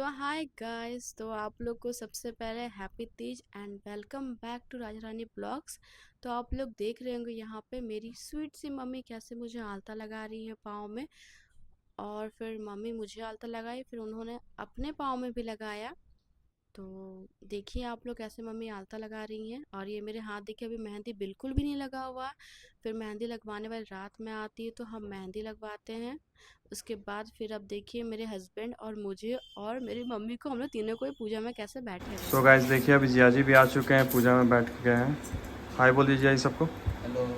Hi guys, तो आप लोग को सबसे पहले happy Teej and welcome back to Raja Rani blogs. तो आप लोग देख रहे होंगे यहाँ पे मेरी स्वीट सी मम्मी कैसे मुझे आलता लगा रही है पाँव में। और फिर मम्मी मुझे आलता लगाई, फिर उन्होंने अपने पाँव में भी लगाया। तो देखिए आप लोग कैसे मम्मी आलता लगा रही हैं। और ये मेरे हाथ देखिए, अभी मेहंदी बिल्कुल भी नहीं लगा हुआ। फिर मेहंदी लगवाने वाली रात में आती है तो हम मेहंदी लगवाते हैं। उसके बाद फिर अब देखिए मेरे हस्बैंड और मुझे और मेरी मम्मी को, हम लोग तीनों को ही पूजा में कैसे बैठे हुए हैं। सो गाइस देखिए अभी जिया जी भी आ चुके हैं, पूजा में बैठ गए हैं। हाय बोल दीजिए जी सबको। हेलो।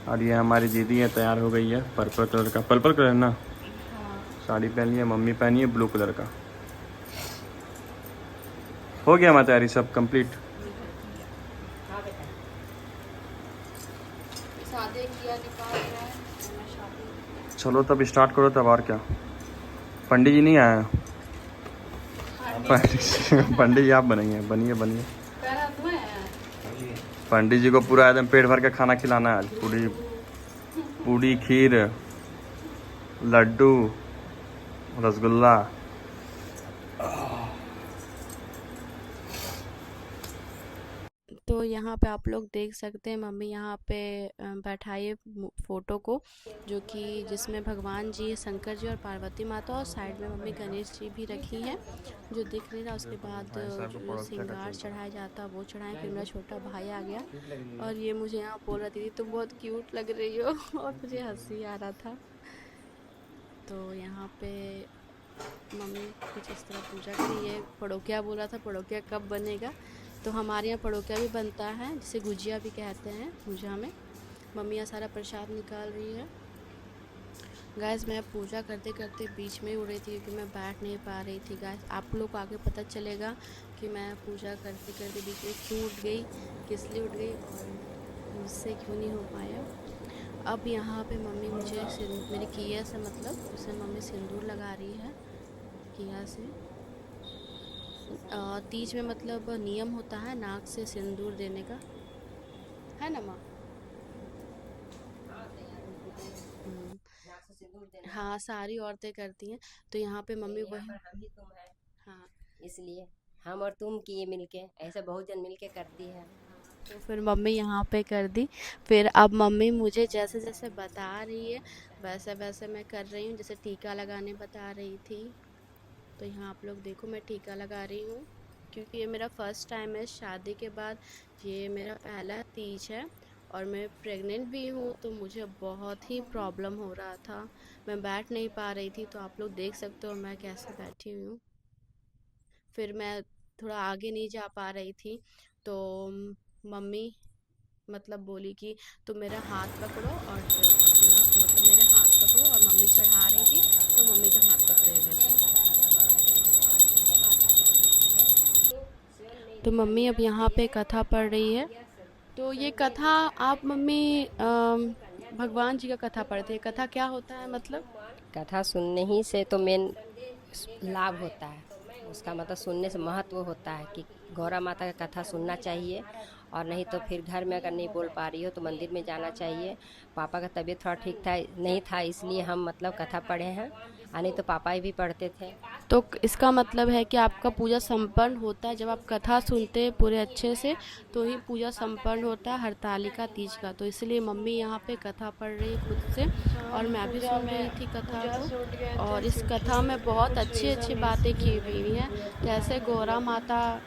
और ये हमारी दीदी है, तैयार हो गई है। पर्पल कलर का, पर्पल कलर ना हाँ। साड़ी पहनी है, मम्मी पहनी है ब्लू कलर का। हो गया हमारी तैयारी सब कंप्लीट। चलो तब स्टार्ट करो तब, और क्या। पंडित जी नहीं आए हैं। पंडित जी आप बनेंगे, बनिए बनिए। पंडित जी को पूरा एकदम पेट भर के खाना खिलाना है आज। पूरी पूरी, खीर, लड्डू, रसगुल्ला। तो यहाँ पे आप लोग देख सकते हैं मम्मी यहाँ पे बैठाई है फोटो को, जो कि जिसमें भगवान जी, शंकर जी और पार्वती माता, और साइड में मम्मी गणेश जी भी रखी हैं जो दिख नहीं रहा। उसके बाद जो श्रृंगार चढ़ाया जाता है वो चढ़ाएं। फिर मेरा छोटा भाई आ गया और ये मुझे यहाँ बोल रही थी तुम बहुत क्यूट लग रही हो और मुझे हंसी आ रहा था। तो यहाँ पे मम्मी कुछ इस तरह पूजा करी है। पड़ोकिया बोला था, पड़ोकिया कब बनेगा। तो हमारे यहाँ पड़ोकिया भी बनता है, जिसे गुजिया भी कहते हैं पूजा में। मम्मी यहाँ सारा प्रसाद निकाल रही है। गैस मैं पूजा करते करते बीच में ही उड़ रही थी क्योंकि मैं बैठ नहीं पा रही थी। गैस आप लोग को आगे पता चलेगा कि मैं पूजा करते करते बीच में क्यों उठ गई, किस लिए उठ गई और मुझसे क्यों नहीं हो पाया। अब यहाँ पे मम्मी मुझे मेरी किया से, मतलब उसे मम्मी सिंदूर लगा रही है किया से। तीज में मतलब नियम होता है नाक से सिंदूर देने का, है ना माँ? हाँ, सारी औरतें करती हैं। तो यहाँ पे मम्मी वही, हम ही तुम है, हाँ। इसलिए हम और तुम किए मिलके, ऐसे बहुत जन मिलके करती है। तो फिर मम्मी यहाँ पे कर दी। फिर अब मम्मी मुझे जैसे जैसे बता रही है वैसे वैसे मैं कर रही हूँ। जैसे टीका लगाने बता रही थी, तो यहाँ आप लोग देखो मैं टीका लगा रही हूँ क्योंकि ये मेरा फर्स्ट टाइम है शादी के बाद। ये मेरा पहला तीज है और मैं प्रेग्नेंट भी हूँ, तो मुझे बहुत ही प्रॉब्लम हो रहा था। मैं बैठ नहीं पा रही थी, तो आप लोग देख सकते हो मैं कैसे बैठी हुई हूँ। फिर मैं थोड़ा आगे नहीं जा पा रही थी, तो मम्मी मतलब बोली कि तुम मेरा हाथ पकड़ो और अपना, मतलब मेरे हाथ पकड़ो, और मम्मी चढ़ा रही थी तो मम्मी का हाथ पकड़े हुए थे। तो मम्मी अब यहाँ पे कथा पढ़ रही है। तो ये कथा आप मम्मी भगवान जी का कथा पढ़ते हैं। कथा क्या होता है मतलब? कथा सुनने ही से तो मेन लाभ होता है, उसका मतलब सुनने से महत्व होता है कि गौरा माता का कथा सुनना चाहिए। और नहीं तो फिर घर में अगर नहीं बोल पा रही हो तो मंदिर में जाना चाहिए। पापा का तबीयत थोड़ा ठीक था नहीं था, इसलिए हम मतलब कथा पढ़े हैं, और नहीं तो पापा ही भी पढ़ते थे। तो इसका मतलब है कि आपका पूजा संपन्न होता है जब आप कथा सुनते हैं पूरे अच्छे से, तो ही पूजा संपन्न होता है हरतालिका तीज का। तो इसलिए मम्मी यहाँ पे कथा पढ़ रही है खुद से, और मैं भी सुन रही थी कथा को। और इस कथा में बहुत अच्छी अच्छी बातें की हुई हैं, जैसे गौरा माता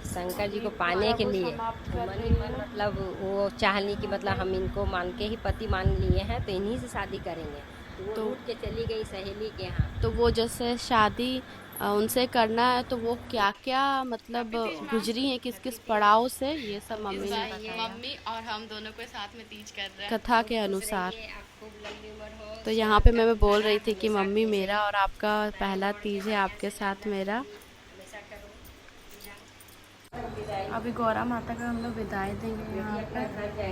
शंकर जी को पाने के लिए मन ही मन मतलब वो चाह ली कि मतलब हम इनको मान के ही पति मान लिए हैं, तो इन्हीं से शादी करेंगे। तो वो रूठ के चली गई सहेली के यहाँ। तो वो जैसे शादी उनसे करना है, तो वो क्या क्या मतलब गुजरी है, किस किस पड़ाव से, ये सब मम्मी ने बताया। मम्मी और हम दोनों को साथ में तीज कर रहे हैं कथा के अनुसार। खूब लंबी उम्र हो। तो यहाँ पे मैं बोल रही थी कि मम्मी मेरा और आपका पहला तीज है, आपके साथ मेरा। अभी गौरा माता का हम लोग विदाई देंगे यहाँ पे।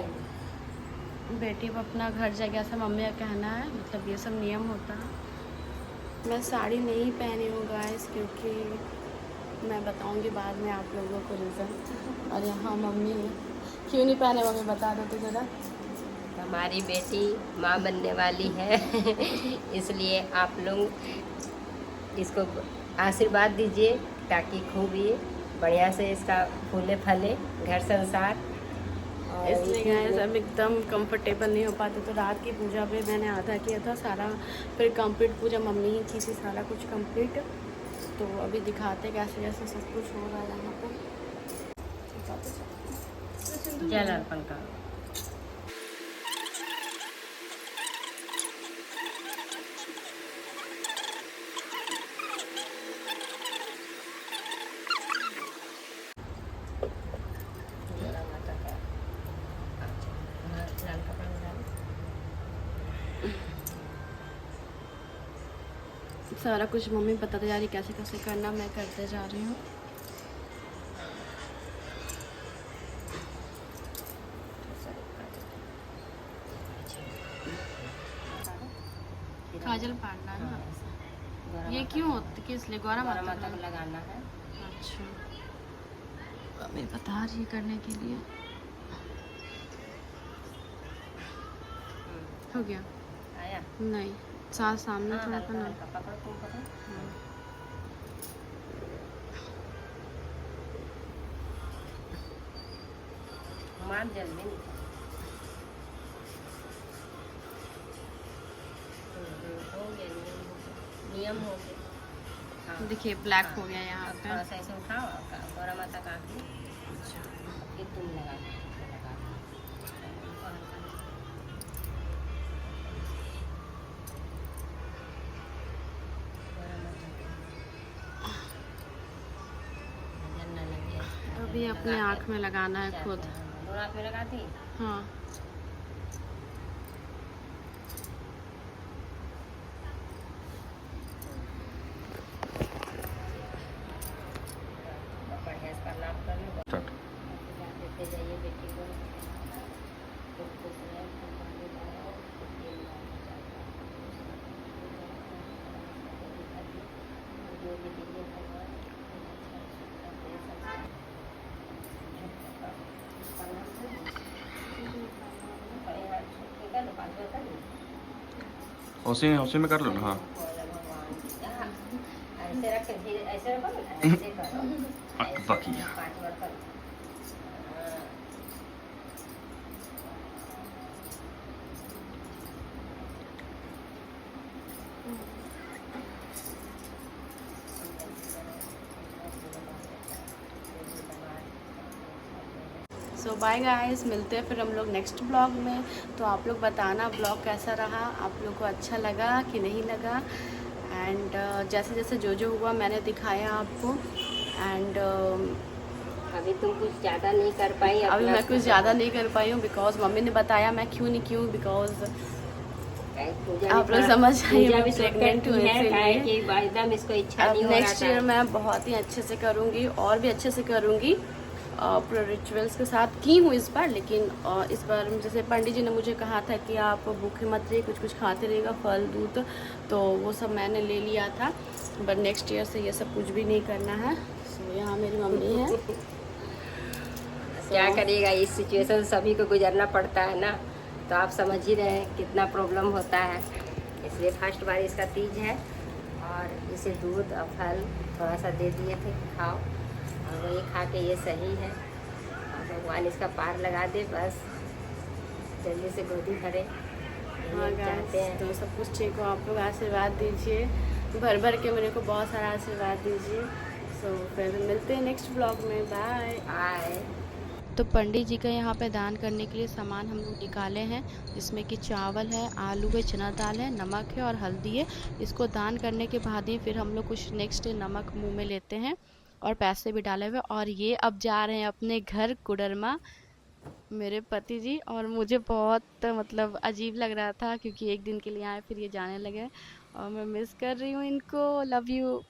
बेटी अब अपना घर जाएगी, ऐसा मम्मी का कहना है, मतलब ये सब नियम होता है। मैं साड़ी नहीं पहनी हूँ गाइस, क्योंकि मैं बताऊँगी बाद में आप लोगों को रीज़न। और यहाँ मम्मी क्यों नहीं पहने, मम्मी बता दो तो ज़रा। हमारी बेटी माँ बनने वाली है इसलिए आप लोग इसको आशीर्वाद दीजिए ताकि खूब ये बढ़िया से इसका फूले फले घर संसार। और इसलिए गाइस अब एकदम कंफर्टेबल नहीं हो पाते, तो रात की पूजा पे मैंने आधा किया था सारा, फिर कंप्लीट पूजा मम्मी ही की थी सारा कुछ कंप्लीट। तो अभी दिखाते कैसे कैसे सब कुछ हो रहा है यहाँ पर। जल अर्पण का सारा कुछ मम्मी बताते जा रही कैसे कैसे करना, मैं करते जा रही हूँ। काजल पाड़ना है ना, ये क्यों होती, किस लिए? गौरा माता माता को लगाना है। अच्छा, मम्मी बता रही है करने के लिए। हो गया? आया नहीं, साथ सामने थोड़ा सा ना। पकड़ तुम पकड़। मार जल में हो गया, नियम हो गया। हाँ। देखिए ब्लैक हो गया यहाँ अब पे। थोड़ा सा ऐसे उठाओ, गौरा माता का आँख में। फिर तुम लगा अभी अपने आँख में लगाना है खुद। दोनों आँख में लगाती। हाँ, बढ़िया से प्रणाम कर लो। स्टार्ट। देते जाइए बेटी को। खूब खुश रहे, खूब आगे बढ़ो। जो भी दीजिए भगवान उसी में कर लो ना। हाँ, ऐसे रख धीरे, ऐसे रखो ना, ऐसे करो। बाकी 5 बार करो। सो बाय गाइस, मिलते हैं फिर हम लोग नेक्स्ट ब्लॉग में। तो आप लोग बताना ब्लॉग कैसा रहा, आप लोग को अच्छा लगा कि नहीं लगा। एंड जैसे जैसे जो हुआ मैंने दिखाया आपको। एंड अभी तुम कुछ ज़्यादा नहीं कर पाई। अभी मैं कुछ ज़्यादा नहीं कर पाई हूँ बिकॉज मम्मी ने बताया, मैं क्यों नहीं क्यों, बिकॉज आप लोग समझ आइए मैं प्रेग्नेंट हूँ, इसीलिए एकदम इसको इच्छा नहीं अब हो रहा नेक्स्ट ईयर मैं बहुत ही अच्छे से करूँगी और भी अच्छे से करूँगी। पूरे रिचुअल्स के साथ की हूँ इस बार, लेकिन इस बार जैसे पंडित जी ने मुझे कहा था कि आप भूखे मत रहिए, कुछ कुछ खाते रहिएगा, फल दूध, तो वो सब मैंने ले लिया था। बट नेक्स्ट ईयर से ये सब कुछ भी नहीं करना है। सो यहाँ मेरी मम्मी है। क्या करिएगा, इस सिचुएशन सभी को गुजरना पड़ता है ना, तो आप समझ ही रहे हैं कितना प्रॉब्लम होता है। इसलिए फर्स्ट बार इसका तीज है और इसे दूध और फल थोड़ा सा दे दिए थे, खाओ, और वही खा के ये सही है। और भगवान इसका पार लगा दे, बस जल्दी से गोदी भरे, हाँ चाहते हैं। तो सब कुछ ठीक हो। आप लोग आशीर्वाद दीजिए, भर भर के मेरे को बहुत सारा आशीर्वाद दीजिए। सो फिर मिलते हैं नेक्स्ट ब्लॉग में। बाय। आए तो पंडित जी का यहाँ पे दान करने के लिए सामान हम लोग निकाले हैं, जिसमें कि चावल है, आलू है, चना दाल है, नमक है और हल्दी है। इसको दान करने के बाद ही फिर हम लोग कुछ नेक्स्ट नमक मुंह में लेते हैं और पैसे भी डाले हुए। और ये अब जा रहे हैं अपने घर कुडरमा, मेरे पति जी। और मुझे बहुत मतलब अजीब लग रहा था क्योंकि एक दिन के लिए आए फिर ये जाने लगे, और मैं मिस कर रही हूँ इनको। Love you.